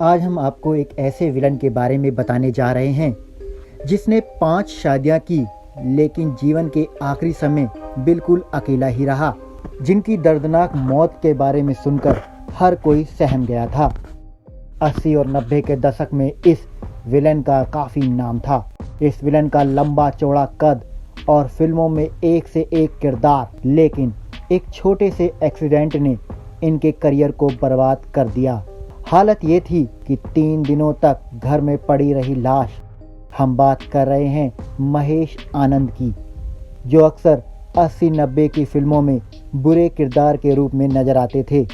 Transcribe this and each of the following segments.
आज हम आपको एक ऐसे विलन के बारे में बताने जा रहे हैं जिसने 5 शादियां की, लेकिन जीवन के आखिरी समय बिल्कुल अकेला ही रहा। जिनकी दर्दनाक मौत के बारे में सुनकर हर कोई सहम गया था। 80 और 90 के दशक में इस विलन का काफ़ी नाम था। इस विलन का लंबा चौड़ा कद और फिल्मों में एक से एक किरदार, लेकिन एक छोटे से एक्सीडेंट ने इनके करियर को बर्बाद कर दिया। हालत ये थी कि 3 दिनों तक घर में पड़ी रही लाश। हम बात कर रहे हैं महेश आनंद की, जो अक्सर 80-90 की फिल्मों में बुरे किरदार के रूप में नजर आते थे।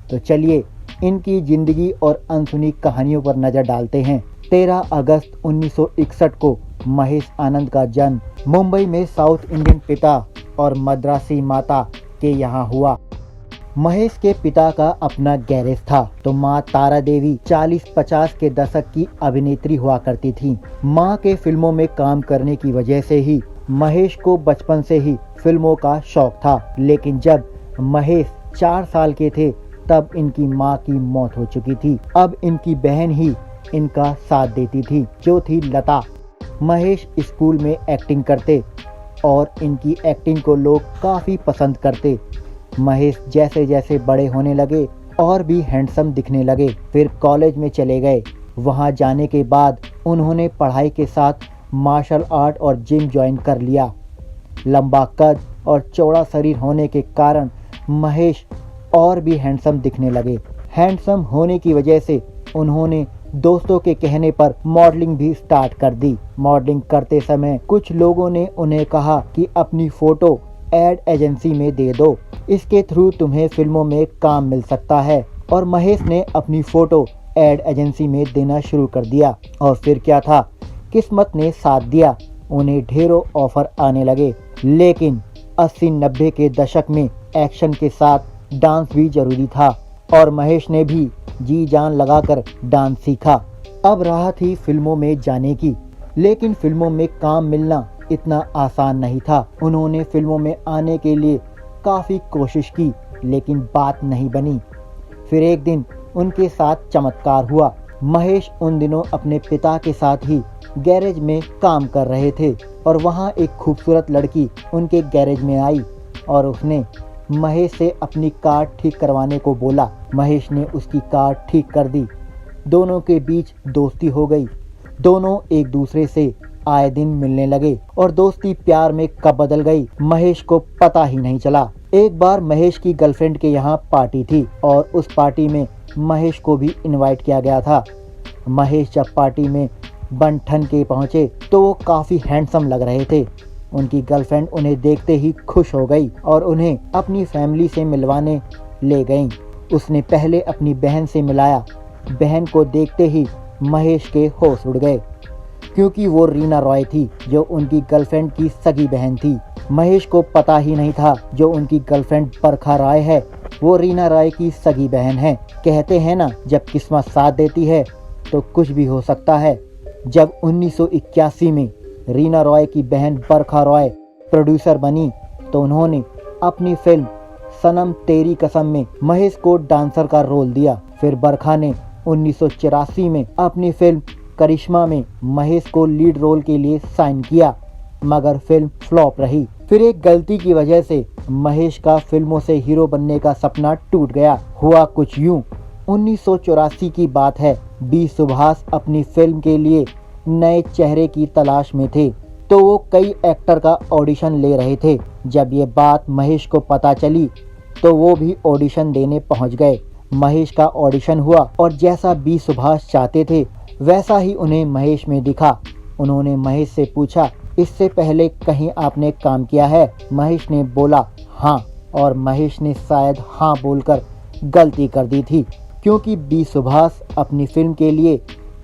तो चलिए इनकी जिंदगी और अनसुनी कहानियों पर नजर डालते हैं। 13 अगस्त 1961 को महेश आनंद का जन्म मुंबई में साउथ इंडियन पिता और मद्रासी माता के यहाँ हुआ। महेश के पिता का अपना गैरेज था, तो माँ तारा देवी 40-50 के दशक की अभिनेत्री हुआ करती थी। माँ के फिल्मों में काम करने की वजह से ही महेश को बचपन से ही फिल्मों का शौक था। लेकिन जब महेश 4 साल के थे तब इनकी माँ की मौत हो चुकी थी। अब इनकी बहन ही इनका साथ देती थी, जो थी लता। महेश स्कूल में एक्टिंग करते और इनकी एक्टिंग को लोग काफ़ी पसंद करते। महेश जैसे जैसे बड़े होने लगे और भी हैंडसम दिखने लगे। फिर कॉलेज में चले गए। वहां जाने के बाद उन्होंने पढ़ाई के साथ मार्शल आर्ट और जिम ज्वाइन कर लिया। लंबा कद और चौड़ा शरीर होने के कारण महेश और भी हैंडसम दिखने लगे। हैंडसम होने की वजह से उन्होंने दोस्तों के कहने पर मॉडलिंग भी स्टार्ट कर दी। मॉडलिंग करते समय कुछ लोगों ने उन्हें कहा कि अपनी फोटो एड एजेंसी में दे दो, इसके थ्रू तुम्हें फिल्मों में काम मिल सकता है। और महेश ने अपनी फोटो एड एजेंसी में देना शुरू कर दिया। और फिर क्या था, किस्मत ने साथ दिया। उन्हें ढेरों ऑफर आने लगे। लेकिन 80-90 के दशक में एक्शन के साथ डांस भी जरूरी था और महेश ने भी जी जान लगाकर डांस सीखा। अब राह थी फिल्मों में जाने की, लेकिन फिल्मों में काम मिलना इतना आसान नहीं था। उन्होंने फिल्मों में आने के लिए काफ़ी कोशिश की, लेकिन बात नहीं बनी। फिर एक दिन उनके साथ चमत्कार हुआ। महेश उन दिनों अपने पिता के साथ ही गैरेज में काम कर रहे थे और वहाँ एक खूबसूरत लड़की उनके गैरेज में आई और उसने महेश से अपनी कार ठीक करवाने को बोला। महेश ने उसकी कार ठीक कर दी। दोनों के बीच दोस्ती हो गई। दोनों एक दूसरे से आए दिन मिलने लगे और दोस्ती प्यार में कब बदल गई महेश को पता ही नहीं चला। एक बार महेश की गर्लफ्रेंड के यहाँ पार्टी थी और उस पार्टी में महेश को भी इनवाइट किया गया था। महेश जब पार्टी में बन ठन के पहुँचे तो वो काफ़ी हैंडसम लग रहे थे। उनकी गर्लफ्रेंड उन्हें देखते ही खुश हो गई और उन्हें अपनी फैमिली से मिलवाने ले गईं। उसने पहले अपनी बहन से मिलाया। बहन को देखते ही महेश के होश उड़ गए, क्योंकि वो रीना रॉय थी, जो उनकी गर्लफ्रेंड की सगी बहन थी। महेश को पता ही नहीं था जो उनकी गर्लफ्रेंड बरखा राय है वो रीना रॉय की सगी बहन है। कहते हैं ना, जब किस्मत साथ देती है तो कुछ भी हो सकता है। जब 1981 में रीना रॉय की बहन बरखा रॉय प्रोड्यूसर बनी तो उन्होंने अपनी फिल्म सनम तेरी कसम में महेश को डांसर का रोल दिया। फिर बरखा ने 1984 में अपनी फिल्म करिश्मा में महेश को लीड रोल के लिए साइन किया, मगर फिल्म फ्लॉप रही। फिर एक गलती की वजह से महेश का फिल्मों से हीरो बनने का सपना टूट गया। हुआ कुछ यूं, 1984 की बात है। बी सुभाष अपनी फिल्म के लिए नए चेहरे की तलाश में थे, तो वो कई एक्टर का ऑडिशन ले रहे थे। जब ये बात महेश को पता चली तो वो भी ऑडिशन देने पहुंच गए। महेश का ऑडिशन हुआ और जैसा बी सुभाष चाहते थे वैसा ही उन्हें महेश में दिखा। उन्होंने महेश से पूछा, इससे पहले कहीं आपने काम किया है? महेश ने बोला हाँ, और महेश ने शायद हाँ बोलकर गलती कर दी थी, क्योंकि बी सुभाष अपनी फिल्म के लिए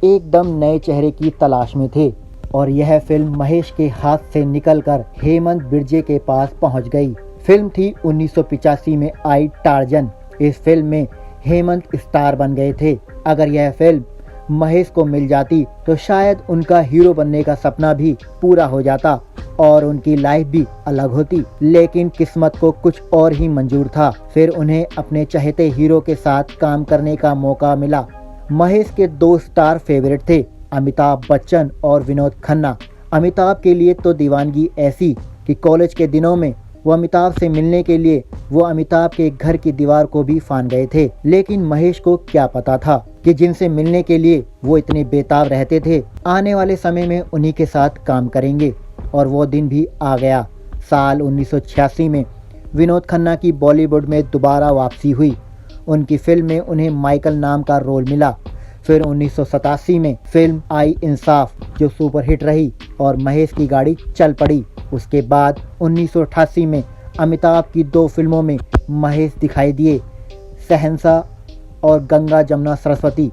एकदम नए चेहरे की तलाश में थे और यह फिल्म महेश के हाथ से निकलकर हेमंत बिरजे के पास पहुंच गई। फिल्म थी 1985 में आई टार्जन। इस फिल्म में हेमंत स्टार बन गए थे। अगर यह फिल्म महेश को मिल जाती तो शायद उनका हीरो बनने का सपना भी पूरा हो जाता और उनकी लाइफ भी अलग होती। लेकिन किस्मत को कुछ और ही मंजूर था। फिर उन्हें अपने चहेते हीरो के साथ काम करने का मौका मिला महेश के दो स्टार फेवरेट थे, अमिताभ बच्चन और विनोद खन्ना। अमिताभ के लिए तो दीवानगी ऐसी कि कॉलेज के दिनों में वो अमिताभ से मिलने के लिए वो अमिताभ के घर की दीवार को भी फान गए थे। लेकिन महेश को क्या पता था कि जिनसे मिलने के लिए वो इतने बेताब रहते थे, आने वाले समय में उन्हीं के साथ काम करेंगे। और वो दिन भी आ गया। साल 1986 में विनोद खन्ना की बॉलीवुड में दोबारा वापसी हुई। उनकी फिल्म में उन्हें माइकल नाम का रोल मिला। फिर 1987 में फिल्म आई इंसाफ, जो सुपरहिट रही और महेश की गाड़ी चल पड़ी। उसके बाद 1988 में अमिताभ की दो फिल्मों में महेश दिखाई दिए, शहंशाह और गंगा जमुना सरस्वती।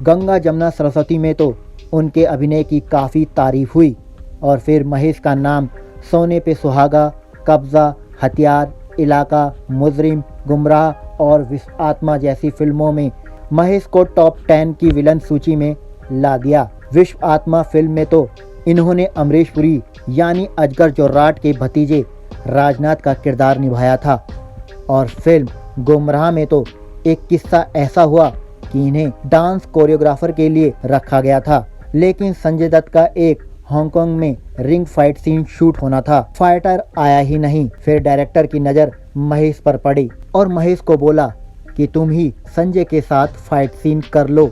गंगा जमुना सरस्वती में तो उनके अभिनय की काफ़ी तारीफ हुई। और फिर महेश का नाम सोने पे सुहागा, कब्जा, हथियार, इलाका, मुजरिम, गुमराह और विश्व आत्मा जैसी फिल्मों में महेश को टॉप 10 की विलन सूची में ला दिया। विश्व आत्मा फिल्म में तो इन्होंने अमरीश पुरी यानी अजगर जोर्राट के भतीजे राजनाथ का किरदार निभाया था। और फिल्म गुमराह में तो एक किस्सा ऐसा हुआ कि इन्हें डांस कोरियोग्राफर के लिए रखा गया था, लेकिन संजय दत्त का एक हांगकांग में रिंग फाइट सीन शूट होना था। फाइटर आया ही नहीं। फिर डायरेक्टर की नज़र महेश पर पड़ी और महेश को बोला कि तुम ही संजय के साथ फाइट सीन कर लो।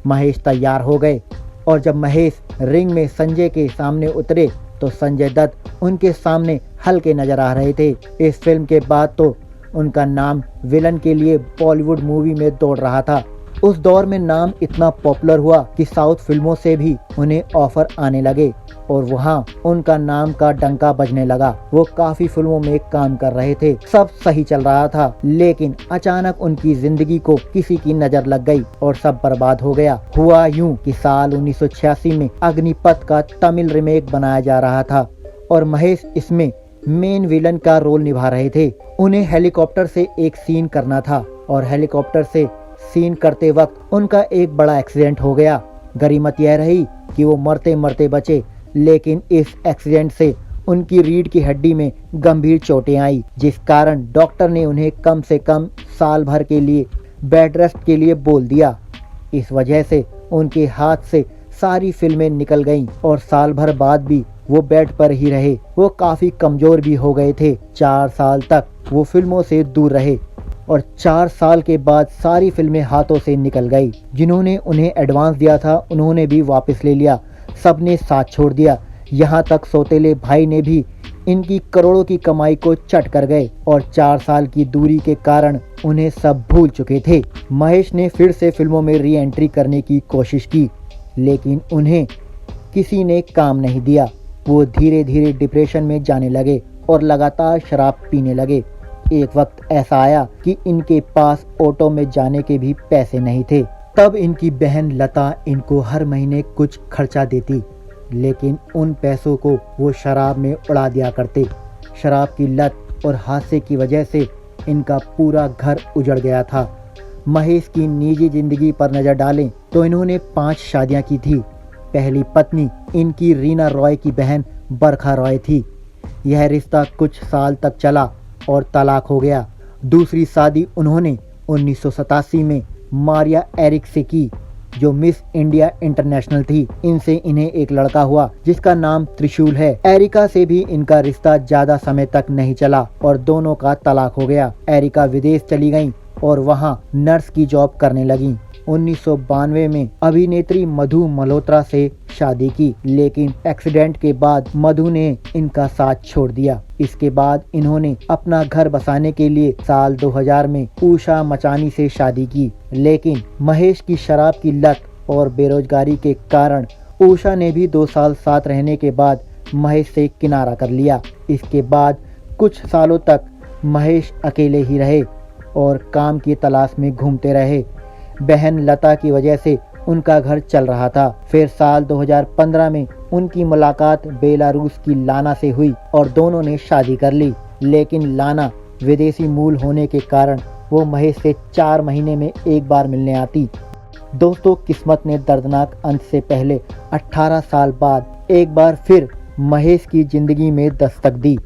महेश तैयार हो गए और जब महेश रिंग में संजय के सामने उतरे तो संजय दत्त उनके सामने हल्के नजर आ रहे थे। इस फिल्म के बाद तो उनका नाम विलन के लिए बॉलीवुड मूवी में दौड़ रहा था। उस दौर में नाम इतना पॉपुलर हुआ कि साउथ फिल्मों से भी उन्हें ऑफर आने लगे और वहाँ उनका नाम का डंका बजने लगा। वो काफी फिल्मों में काम कर रहे थे, सब सही चल रहा था, लेकिन अचानक उनकी जिंदगी को किसी की नजर लग गई और सब बर्बाद हो गया। हुआ यूं कि साल 1986 में अग्निपथ का तमिल रीमेक बनाया जा रहा था और महेश इसमें मेन विलन का रोल निभा रहे थे। उन्हें हेलीकॉप्टर से एक सीन करना था और हेलीकॉप्टर से सीन करते वक्त उनका एक बड़ा एक्सीडेंट हो गया। गनीमत यह रही कि वो मरते मरते बचे, लेकिन इस एक्सीडेंट से उनकी रीढ़ की हड्डी में गंभीर चोटें आई, जिस कारण डॉक्टर ने उन्हें कम से कम साल भर के लिए बेड रेस्ट के लिए बोल दिया। इस वजह से उनके हाथ से सारी फिल्में निकल गईं और साल भर बाद भी वो बेड पर ही रहे। वो काफी कमजोर भी हो गए थे। 4 साल तक वो फिल्मों से दूर रहे और 4 साल के बाद सारी फिल्में हाथों से निकल गई। जिन्होंने उन्हें एडवांस दिया था उन्होंने भी वापस ले लिया, सबने साथ छोड़ दिया। यहाँ तक सौतेले भाई ने भी इनकी करोड़ों की कमाई को चट कर गए और 4 साल की दूरी के कारण उन्हें सब भूल चुके थे। महेश ने फिर से फिल्मों में री एंट्री करने की कोशिश की, लेकिन उन्हें किसी ने काम नहीं दिया। वो धीरे धीरे डिप्रेशन में जाने लगे और लगातार शराब पीने लगे। एक वक्त ऐसा आया कि इनके पास ऑटो में जाने के भी पैसे नहीं थे। तब इनकी बहन लता इनको हर महीने कुछ खर्चा देती, लेकिन उन पैसों को वो शराब में उड़ा दिया करते। शराब की लत और हादसे की वजह से इनका पूरा घर उजड़ गया था। महेश की निजी जिंदगी पर नज़र डालें तो इन्होंने 5 शादियां की थी। पहली पत्नी इनकी रीना रॉय की बहन बरखा रॉय थी। यह रिश्ता कुछ साल तक चला और तलाक हो गया। दूसरी शादी उन्होंने 1987 में मारिया एरिक से की, जो मिस इंडिया इंटरनेशनल थी। इनसे इन्हें एक लड़का हुआ जिसका नाम त्रिशूल है। एरिका से भी इनका रिश्ता ज्यादा समय तक नहीं चला और दोनों का तलाक हो गया। एरिका विदेश चली गईं और वहां नर्स की जॉब करने लगी। 1992 में अभिनेत्री मधु मल्होत्रा से शादी की, लेकिन एक्सीडेंट के बाद मधु ने इनका साथ छोड़ दिया। इसके बाद इन्होंने अपना घर बसाने के लिए साल 2000 में उषा मचानी से शादी की, लेकिन महेश की शराब की लत और बेरोजगारी के कारण उषा ने भी 2 साल साथ रहने के बाद महेश से किनारा कर लिया। इसके बाद कुछ सालों तक महेश अकेले ही रहे और काम की तलाश में घूमते रहे। बहन लता की वजह से उनका घर चल रहा था। फिर साल 2015 में उनकी मुलाकात बेलारूस की लाना से हुई और दोनों ने शादी कर ली, लेकिन लाना विदेशी मूल होने के कारण वो महेश से 4 महीने में एक बार मिलने आती। दोस्तों, किस्मत ने दर्दनाक अंत से पहले 18 साल बाद एक बार फिर महेश की जिंदगी में दस्तक दी।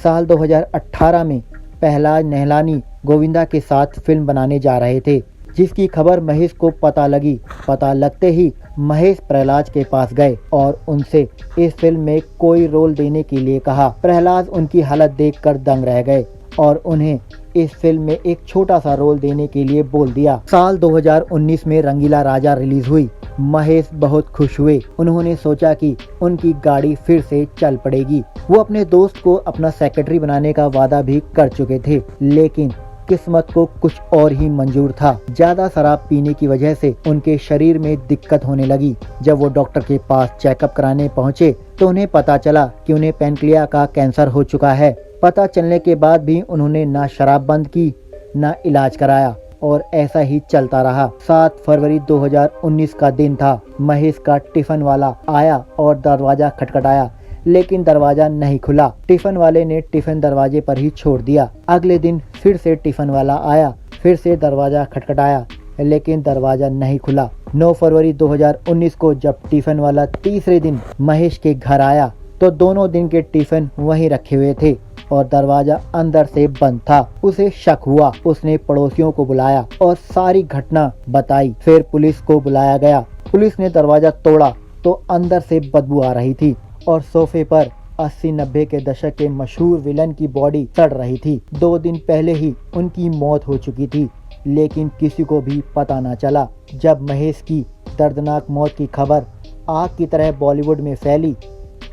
साल 2018 में प्रहलाद निहलानी गोविंदा के साथ फिल्म बनाने जा रहे थे। जिसकी खबर महेश को पता लगी। पता लगते ही महेश प्रहलाद के पास गए और उनसे इस फिल्म में कोई रोल देने के लिए कहा। प्रहलाद उनकी हालत देखकर दंग रह गए और उन्हें इस फिल्म में एक छोटा सा रोल देने के लिए बोल दिया। साल 2019 में रंगीला राजा रिलीज हुई। महेश बहुत खुश हुए। उन्होंने सोचा कि उनकी गाड़ी फिर से चल पड़ेगी। वो अपने दोस्त को अपना सेक्रेटरी बनाने का वादा भी कर चुके थे, लेकिन किस्मत को कुछ और ही मंजूर था। ज्यादा शराब पीने की वजह से उनके शरीर में दिक्कत होने लगी। जब वो डॉक्टर के पास चेकअप कराने पहुंचे तो उन्हें पता चला कि उन्हें पैनक्रिया का कैंसर हो चुका है। पता चलने के बाद भी उन्होंने ना शराब बंद की, ना इलाज कराया और ऐसा ही चलता रहा। 7 फरवरी 2019 का दिन था। महेश का टिफिन वाला आया और दरवाजा खटखटाया, लेकिन दरवाजा नहीं खुला। टिफिन वाले ने टिफिन दरवाजे पर ही छोड़ दिया। अगले दिन फिर से टिफिन वाला आया, फिर से दरवाजा खटखटाया, लेकिन दरवाजा नहीं खुला। 9 फरवरी 2019 को जब टिफिन वाला तीसरे दिन महेश के घर आया तो दोनों दिन के टिफिन वहीं रखे हुए थे और दरवाजा अंदर से बंद था। उसे शक हुआ। उसने पड़ोसियों को बुलाया और सारी घटना बताई। फिर पुलिस को बुलाया गया। पुलिस ने दरवाजा तोड़ा तो अंदर से बदबू आ रही थी और सोफे पर 80-90 के दशक के मशहूर विलन की बॉडी सड़ रही थी। 2 दिन पहले ही उनकी मौत हो चुकी थी, लेकिन किसी को भी पता न चला। जब महेश की दर्दनाक मौत की खबर आग की तरह बॉलीवुड में फैली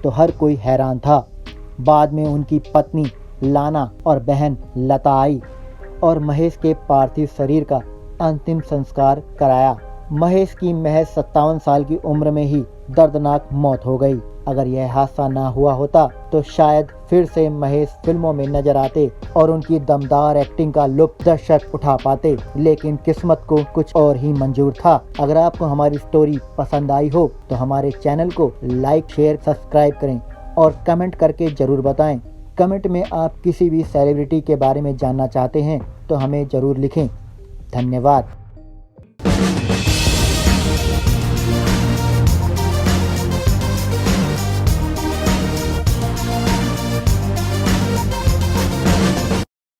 तो हर कोई हैरान था। बाद में उनकी पत्नी लाना और बहन लता आई और महेश के पार्थिव शरीर का अंतिम संस्कार कराया। महेश की महज 57 साल की उम्र में ही दर्दनाक मौत हो गई। अगर यह हादसा ना हुआ होता तो शायद फिर से महेश फिल्मों में नजर आते और उनकी दमदार एक्टिंग का लुत्फ दर्शक उठा पाते, लेकिन किस्मत को कुछ और ही मंजूर था। अगर आपको हमारी स्टोरी पसंद आई हो तो हमारे चैनल को लाइक, शेयर, सब्सक्राइब करें और कमेंट करके जरूर बताएं। कमेंट में आप किसी भी सेलिब्रिटी के बारे में जानना चाहते हैं तो हमें जरूर लिखें। धन्यवाद।